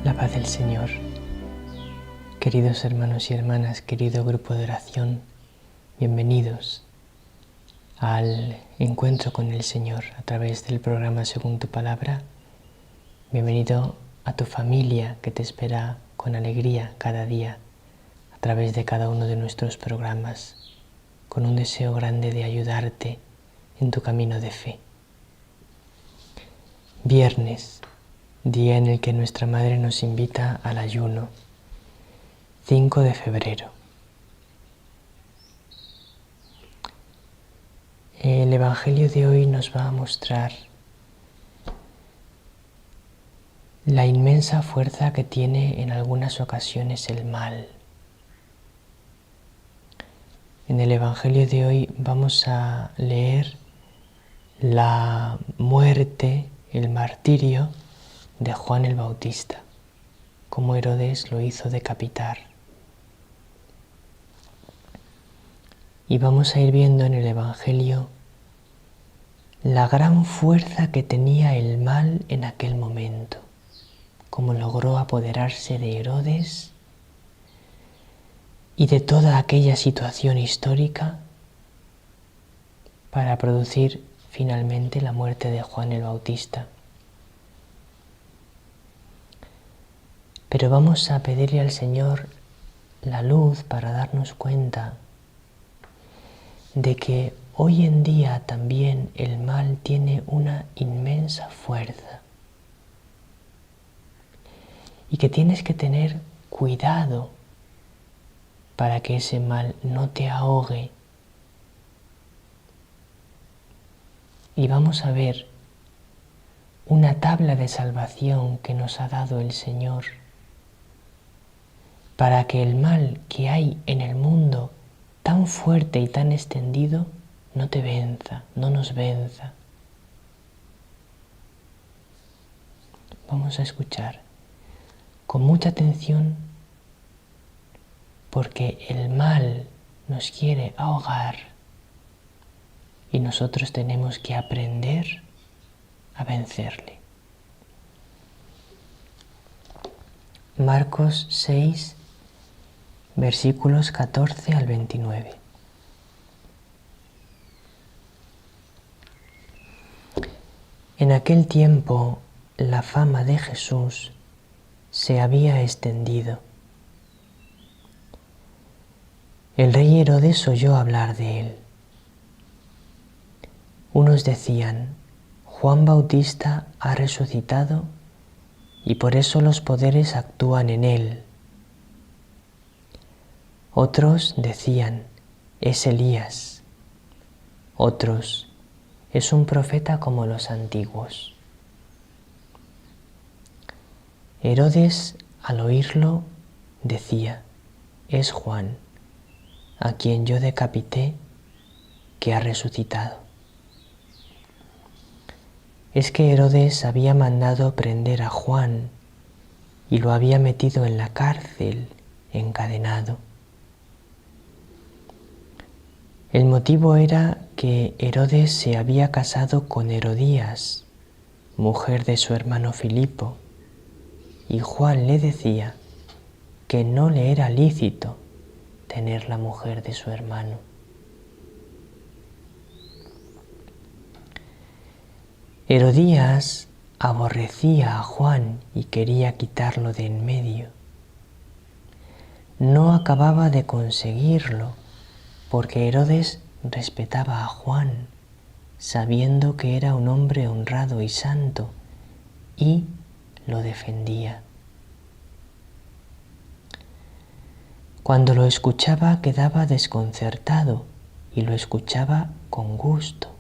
La paz del Señor. Queridos hermanos y hermanas, querido grupo de oración, bienvenidos al encuentro con el Señor a través del programa Según tu Palabra. Bienvenido a tu familia que te espera con alegría cada día a través de cada uno de nuestros programas, con un deseo grande de ayudarte en tu camino de fe. Viernes, día en el que nuestra Madre nos invita al ayuno, 5 de febrero. El Evangelio de hoy nos va a mostrar la inmensa fuerza que tiene en algunas ocasiones el mal. En el Evangelio de hoy vamos a leer la muerte, el martirio de Juan el Bautista, cómo Herodes lo hizo decapitar. Y vamos a ir viendo en el Evangelio la gran fuerza que tenía el mal en aquel momento, cómo logró apoderarse de Herodes y de toda aquella situación histórica para producir finalmente la muerte de Juan el Bautista. Pero vamos a pedirle al Señor la luz para darnos cuenta de que hoy en día también el mal tiene una inmensa fuerza y que tienes que tener cuidado para que ese mal no te ahogue. Y vamos a ver una tabla de salvación que nos ha dado el Señor para que el mal que hay en el mundo tan fuerte y tan extendido no te venza, no nos venza. Vamos a escuchar con mucha atención porque el mal nos quiere ahogar y nosotros tenemos que aprender a vencerle. Marcos 6, versículos 14 al 29. En aquel tiempo la fama de Jesús se había extendido. El rey Herodes oyó hablar de él. Unos decían: Juan Bautista ha resucitado y por eso los poderes actúan en él. Otros decían: es Elías. Otros: es un profeta como los antiguos. Herodes, al oírlo, decía: es Juan, a quien yo decapité, que ha resucitado. Es que Herodes había mandado prender a Juan y lo había metido en la cárcel, encadenado. El motivo era que Herodes se había casado con Herodías, mujer de su hermano Filipo, y Juan le decía que no le era lícito tener la mujer de su hermano. Herodías aborrecía a Juan y quería quitarlo de en medio. No acababa de conseguirlo porque Herodes respetaba a Juan, sabiendo que era un hombre honrado y santo, y lo defendía. Cuando lo escuchaba quedaba desconcertado y lo escuchaba con gusto.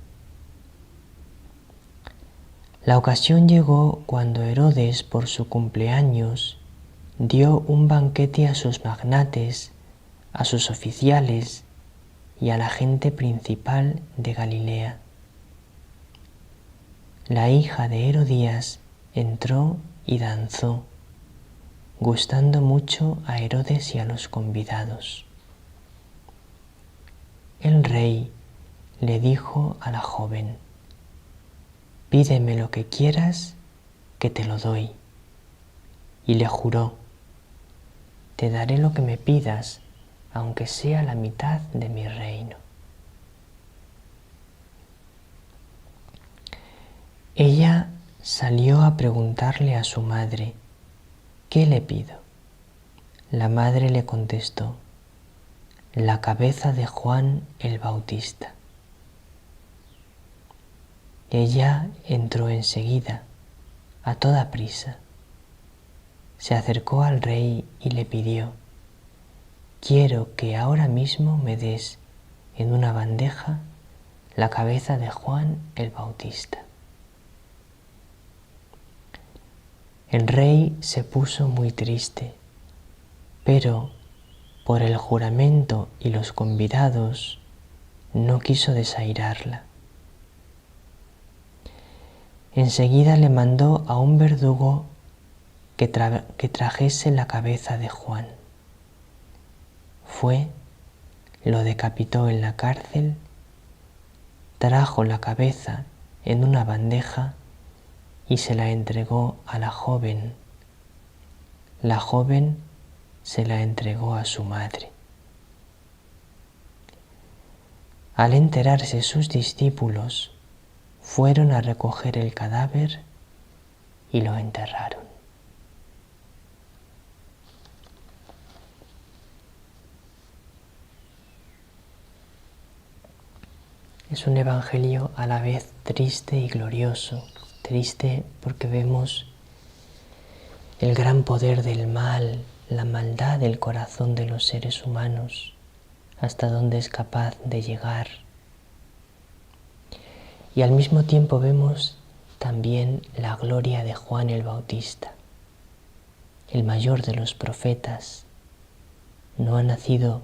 La ocasión llegó cuando Herodes, por su cumpleaños, dio un banquete a sus magnates, a sus oficiales y a la gente principal de Galilea. La hija de Herodías entró y danzó, gustando mucho a Herodes y a los convidados. El rey le dijo a la joven: pídeme lo que quieras, que te lo doy. y le juró: te daré lo que me pidas, aunque sea la mitad de mi reino. Ella salió a preguntarle a su madre: ¿qué le pido? La madre le contestó: la cabeza de Juan el Bautista. Ella entró enseguida, a toda prisa. Se acercó al rey y le pidió: quiero que ahora mismo me des en una bandeja la cabeza de Juan el Bautista. El rey se puso muy triste, pero por el juramento y los convidados no quiso desairarla. Enseguida le mandó a un verdugo que trajese la cabeza de Juan. Fue, lo decapitó en la cárcel, trajo la cabeza en una bandeja y se la entregó a la joven. La joven se la entregó a su madre. Al enterarse sus discípulos, fueron a recoger el cadáver y lo enterraron. Es un evangelio a la vez triste y glorioso. Triste porque vemos el gran poder del mal, la maldad del corazón de los seres humanos, hasta dónde es capaz de llegar. Y al mismo tiempo vemos también la gloria de Juan el Bautista, el mayor de los profetas. No ha nacido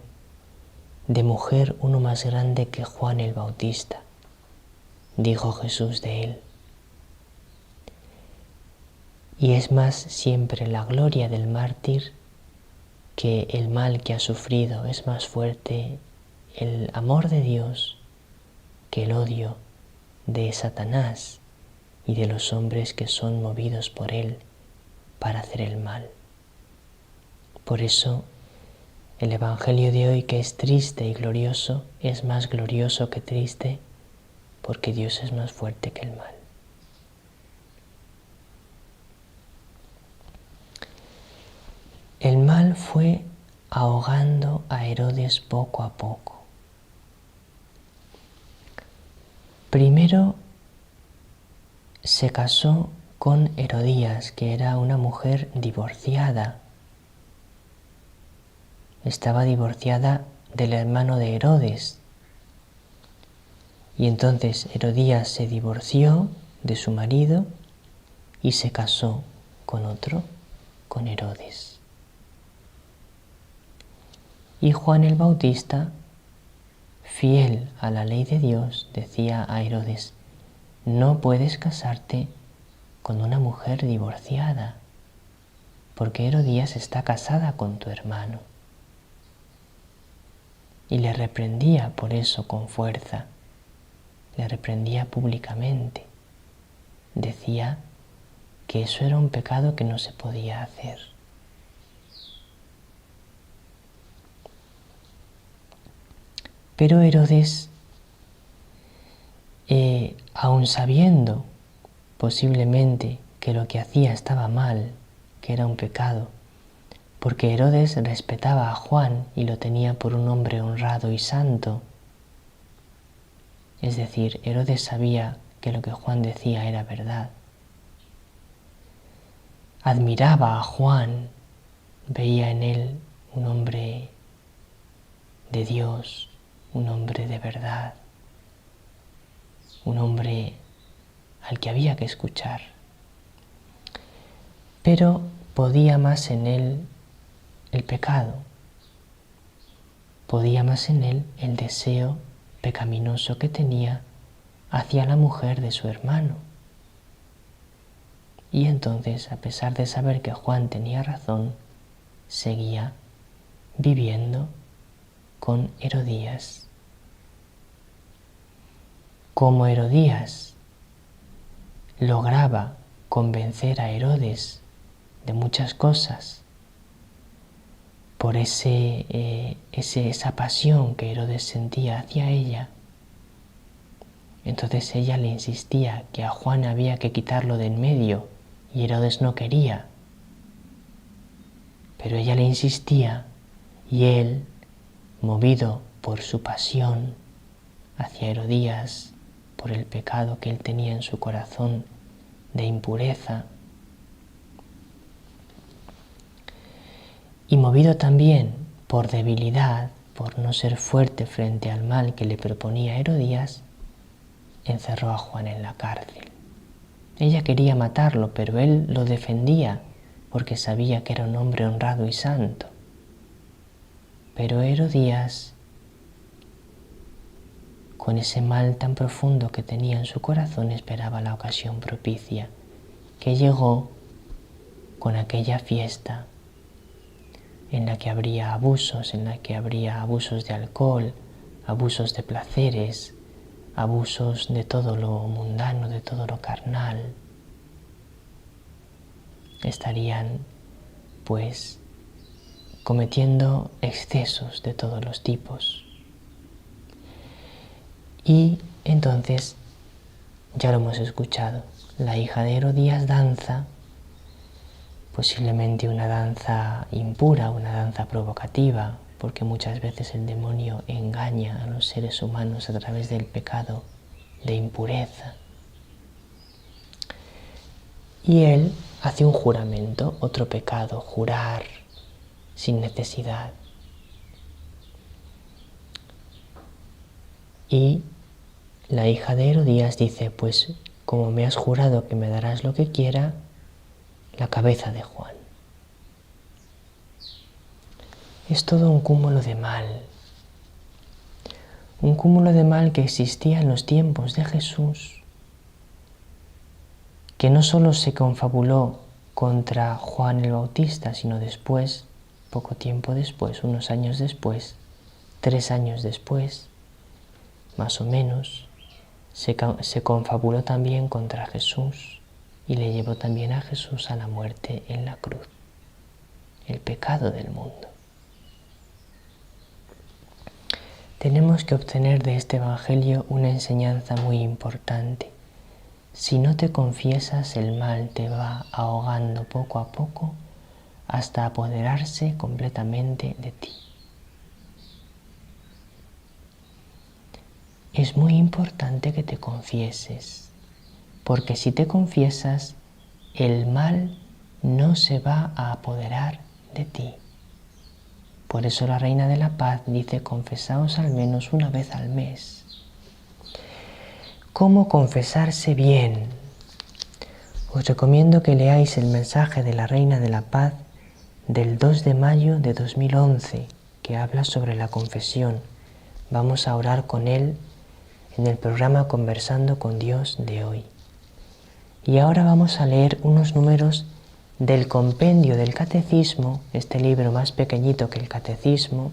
de mujer uno más grande que Juan el Bautista, dijo Jesús de él. Y es más siempre la gloria del mártir que el mal que ha sufrido. Es más fuerte el amor de Dios que el odio de Satanás y de los hombres que son movidos por él para hacer el mal. Por eso el Evangelio de hoy, que es triste y glorioso, es más glorioso que triste, porque Dios es más fuerte que el mal. El mal fue ahogando a Herodes poco a poco. Primero se casó con Herodías, que era una mujer divorciada. Estaba divorciada del hermano de Herodes. Y entonces Herodías se divorció de su marido y se casó con otro, con Herodes. Y Juan el Bautista, fiel a la ley de Dios, decía a Herodes: no puedes casarte con una mujer divorciada, porque Herodías está casada con tu hermano. Y le reprendía por eso con fuerza, le reprendía públicamente. Decía que eso era un pecado que no se podía hacer. Pero Herodes, aun sabiendo posiblemente que lo que hacía estaba mal, que era un pecado, porque Herodes respetaba a Juan y lo tenía por un hombre honrado y santo. Es decir, Herodes sabía que lo que Juan decía era verdad. Admiraba a Juan, veía en él un hombre de Dios, un hombre de verdad, un hombre al que había que escuchar. Pero podía más en él el pecado, podía más en él el deseo pecaminoso que tenía hacia la mujer de su hermano. Y entonces, a pesar de saber que Juan tenía razón, seguía viviendo con Herodías. Como Herodías lograba convencer a Herodes de muchas cosas, por esa pasión que Herodes sentía hacia ella. Entonces ella le insistía que a Juan había que quitarlo de en medio y Herodes no quería. Pero ella le insistía y él, movido por su pasión hacia Herodías, por el pecado que él tenía en su corazón de impureza, y movido también por debilidad, por no ser fuerte frente al mal que le proponía Herodías, encerró a Juan en la cárcel. Ella quería matarlo, pero él lo defendía porque sabía que era un hombre honrado y santo. Pero Herodías, con ese mal tan profundo que tenía en su corazón, esperaba la ocasión propicia, que llegó con aquella fiesta en la que habría abusos, en la que habría abusos de alcohol, abusos de placeres, abusos de todo lo mundano, de todo lo carnal. Estarían, pues, cometiendo excesos de todos los tipos. Y entonces, ya lo hemos escuchado, la hija de Herodías danza, posiblemente una danza impura, una danza provocativa, porque muchas veces el demonio engaña a los seres humanos a través del pecado de impureza. Y él hace un juramento, otro pecado, jurar sin necesidad. Y la hija de Herodías dice, pues como me has jurado que me darás lo que quiera, la cabeza de Juan. Es todo un cúmulo de mal. Un cúmulo de mal que existía en los tiempos de Jesús, que no solo se confabuló contra Juan el Bautista, sino después, poco tiempo después, unos años después, 3 años después, más o menos, se confabuló también contra Jesús y le llevó también a Jesús a la muerte en la cruz, el pecado del mundo. Tenemos que obtener de este Evangelio una enseñanza muy importante. Si no te confiesas, el mal te va ahogando poco a poco hasta apoderarse completamente de ti. Es muy importante que te confieses, porque si te confiesas, el mal no se va a apoderar de ti. Por eso la Reina de la Paz dice, confesaos al menos una vez al mes. ¿Cómo confesarse bien? Os recomiendo que leáis el mensaje de la Reina de la Paz del 2 de mayo de 2011, que habla sobre la confesión. Vamos a orar con él en el programa Conversando con Dios de hoy. Y ahora vamos a leer unos números del compendio del Catecismo, este libro más pequeñito que el Catecismo.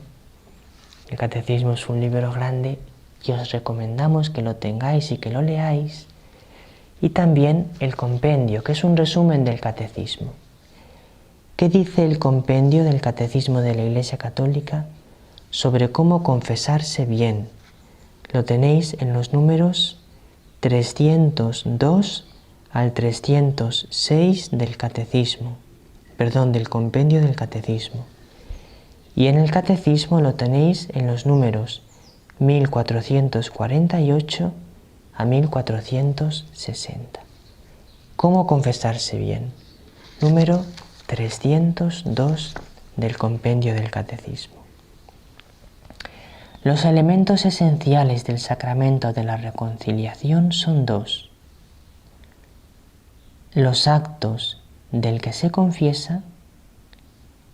El Catecismo es un libro grande y os recomendamos que lo tengáis y que lo leáis. Y también el compendio, que es un resumen del Catecismo. ¿Qué dice el compendio del Catecismo de la Iglesia Católica sobre cómo confesarse bien? Lo tenéis en los números 302 al 306 del Catecismo, del compendio del Catecismo. Y en el Catecismo lo tenéis en los números 1448 a 1460. ¿Cómo confesarse bien? Número 302 del compendio del Catecismo. Los elementos esenciales del sacramento de la reconciliación son 2. Los actos del que se confiesa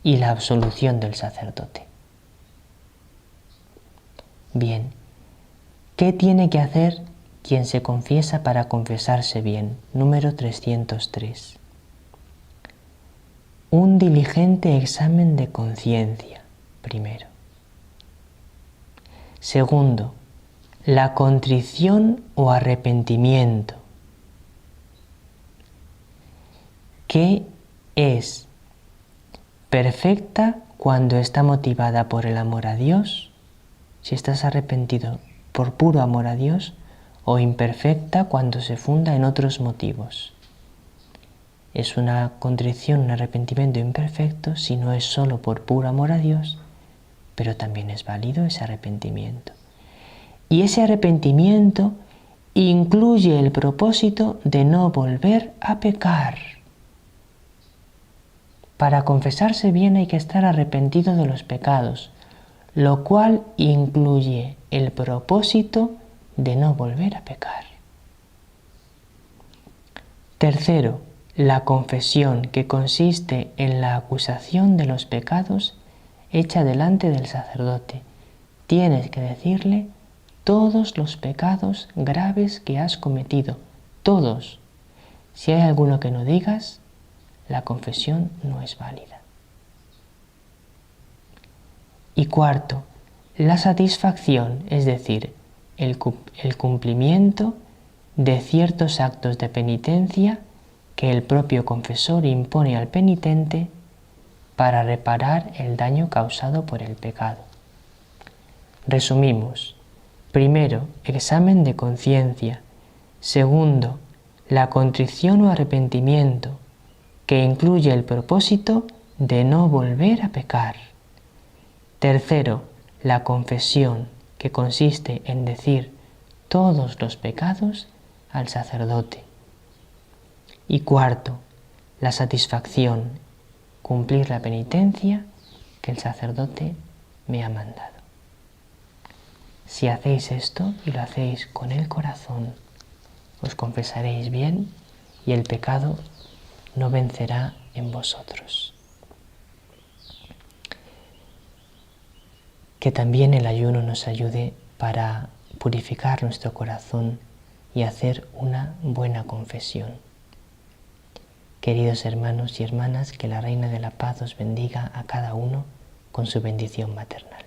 y la absolución del sacerdote. Bien, ¿qué tiene que hacer quien se confiesa para confesarse bien? Número 303. Un diligente examen de conciencia, primero. Segundo, la contrición o arrepentimiento. ¿Qué es perfecta cuando está motivada por el amor a Dios, si estás arrepentido por puro amor a Dios, o imperfecta cuando se funda en otros motivos. Es una contrición, un arrepentimiento imperfecto si no es solo por puro amor a Dios, pero también es válido ese arrepentimiento. Y ese arrepentimiento incluye el propósito de no volver a pecar. Para confesarse bien hay que estar arrepentido de los pecados, lo cual incluye el propósito de no volver a pecar. Tercero, la confesión, que consiste en la acusación de los pecados hecha delante del sacerdote. Tienes que decirle todos los pecados graves que has cometido, todos. Si hay alguno que no digas, la confesión no es válida. Y cuarto, la satisfacción, es decir, el cumplimiento de ciertos actos de penitencia que el propio confesor impone al penitente para reparar el daño causado por el pecado. Resumimos. Primero, examen de conciencia. Segundo, la contrición o arrepentimiento, que incluye el propósito de no volver a pecar. Tercero, la confesión, que consiste en decir todos los pecados al sacerdote. Y cuarto, la satisfacción, cumplir la penitencia que el sacerdote me ha mandado. Si hacéis esto y lo hacéis con el corazón, os confesaréis bien y el pecado no vencerá en vosotros. Que también el ayuno nos ayude para purificar nuestro corazón y hacer una buena confesión. Queridos hermanos y hermanas, que la Reina de la Paz os bendiga a cada uno con su bendición maternal.